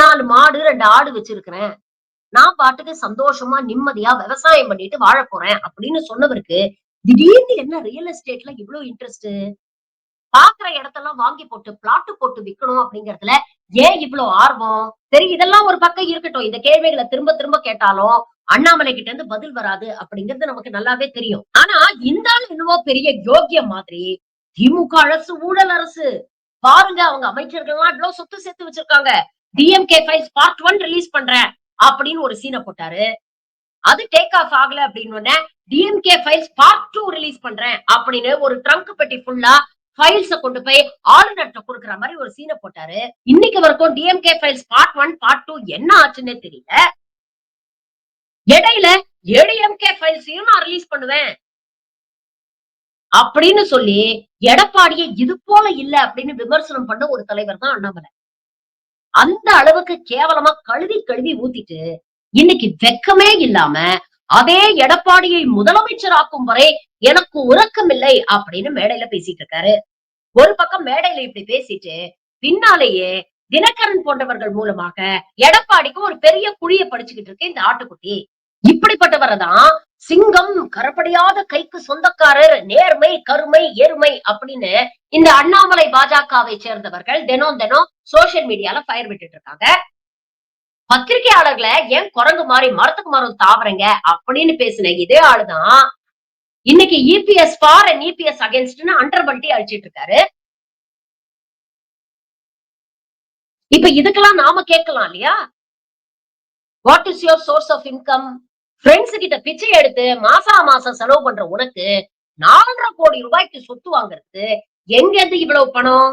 4 மாடு, 2 ஆடு வச்சிருக்கிறேன். நான் பாட்டுக்கு சந்தோஷமா, நிம்மதியா விவசாயம் பண்ணிட்டு வாழப் போறேன் அப்படின்னு சொன்னவருக்கு, திடீர்னு என்ன ரியல் எஸ்டேட்ல இவ்ளோ இன்ட்ரெஸ்ட்? பாக்குற இடத்தெல்லாம் வாங்கி போட்டு, பிளாட் போட்டு விக்கணும் அப்படிங்கிறதுல ஏன் இவ்ளோ ஆர்வம்? சரி இதெல்லாம் ஒரு பக்கம் இருக்கட்டும். இந்த கேள்விகள திரும்ப திரும்ப கேட்டாலும், அண்ணாமலை கிட்ட இருந்து பதில் வராது அப்படிங்கிறது நமக்கு நல்லாவே தெரியும். ஆனா இந்த ஆள் என்னவோ பெரிய யோக்கியம் மாதிரி, திமுக அரசு ஊழல் அரசு. பாருங்க அவங்க அமைச்சர்கள்லாம் இவ்ளோ சொத்து சேர்த்து வச்சிருக்காங்க. டிஎம்கே ஃபைல்ஸ் பார்ட் 1 ரிலீஸ் பண்றேன் அப்படின்னு ஒரு சீன போட்டாரு. அது டேக் ஆஃப் ஆகல அப்படின்னு உடனே டிஎம்கே ஃபைல்ஸ் பார்ட் 2 ரிலீஸ் பண்றேன் அப்படின்னு ஒரு ட்ரங்க் பெட்டி ஃபுல்லா ஃபைல்ஸ கொண்டு போய் ஆளுநர்ட்ட குடுக்குற மாதிரி ஒரு சீன போட்டாரு. இன்னைக்கு வரைக்கும் டிஎம்கே ஃபைல்ஸ் பார்ட் 1, பார்ட் 2 என்ன ஆச்சுன்னே தெரியல. இடையில ஏடிஎம்கே ஃபைல்ஸையும் நான் ரிலீஸ் பண்ணுவேன் அப்படின்னு சொல்லி எடப்பாடியை இது போல இல்ல அப்படின்னு விமர்சனம் பண்ண ஒரு தலைவர் தான் அண்ணாமலை. அந்த அளவுக்கு கேவலமா கழுவி கழுவி ஊத்திட்டு இன்னைக்கு வெக்கமே இல்லாம அதே எடப்பாடியை முதலமைச்சர் ஆக்கும் வரை எனக்கு உறக்கம் இல்லை அப்படின்னு மேடையில பேசிட்டு இருக்காரு. ஒரு பக்கம் மேடையில இப்படி பேசிட்டு பின்னாலேயே தினகரன் போன்றவர்கள் மூலமாக எடப்பாடிக்கு ஒரு பெரிய குழிய படிச்சுக்கிட்டு இருக்கு இந்த ஆட்டுக்குட்டி. இப்படிப்பட்டவரை தான் சிங்கம் கரப்படியாத கைக்கு சொந்தக்காரர், நேர்மை, கருமை, எருமை அப்படின்னு இந்த அண்ணாமலை பாஜகவை சேர்ந்தவர்கள் தினம் தினம் சோசியல் மீடியால ஃபயர் விட்டுட்டு இருக்காங்க. பத்திரிகையாளர்களை ஏன் குரங்கு மாதிரி மரத்துக்கு மரம் தாவறீங்க அப்படின்னு பேசின இதே ஆளுதான் இன்னைக்கு இபிஎஸ் ஃபார் அண்ட் இபிஎஸ் அகைன்ஸ்ட்னு அண்டர் பல்ட்டி அழிச்சிட்டு இருக்காரு. இப்ப இதுக்கெல்லாம் நாம கேட்கலாம் இல்லையா? What is your source of income? Friends கிட்ட பிச்சை எடுத்து மாசம் செலவு பண்ற உனக்கு 4.5 கோடி ரூபாய்க்கு சொத்து வாங்குறது எங்க இருந்து இவ்வளவு பணம்?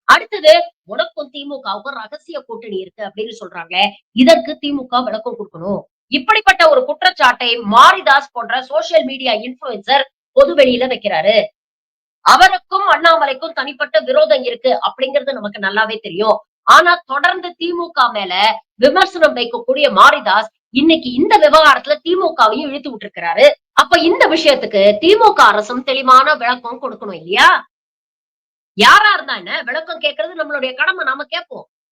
அடுத்தது உனக்கும் திமுகவுக்கும் ரகசிய கூட்டணி இருக்கு அப்படின்னு சொல்றாங்க. இதற்கு திமுக விளக்கம் கொடுக்கணும். இப்படிப்பட்ட ஒரு குற்றச்சாட்டை மாரிதாஸ் போன்ற சோசியல் மீடியா இன்ஃபுளுசர் பொது வெளியில வைக்கிறாரு. அவருக்கும் அண்ணாமலைக்கும் தனிப்பட்ட விரோதம் இருக்கு அப்படிங்கிறது நமக்கு நல்லாவே தெரியும். ஆனா தொடர்ந்து திமுக மேல விமர்சனம் வைக்கக்கூடிய மாரிதாஸ் இன்னைக்கு இந்த விவகாரத்துல திமுகவையும் இழுத்து விட்டுருக்கிறாரு. அப்ப இந்த விஷயத்துக்கு திமுக அரசும் தெளிவான விளக்கம் கொடுக்கணும் இல்லையா? யாரா இருந்தா என்ன விளக்கம் கேட்கறது நம்மளுடைய கடமை, நாம கேட்போம்.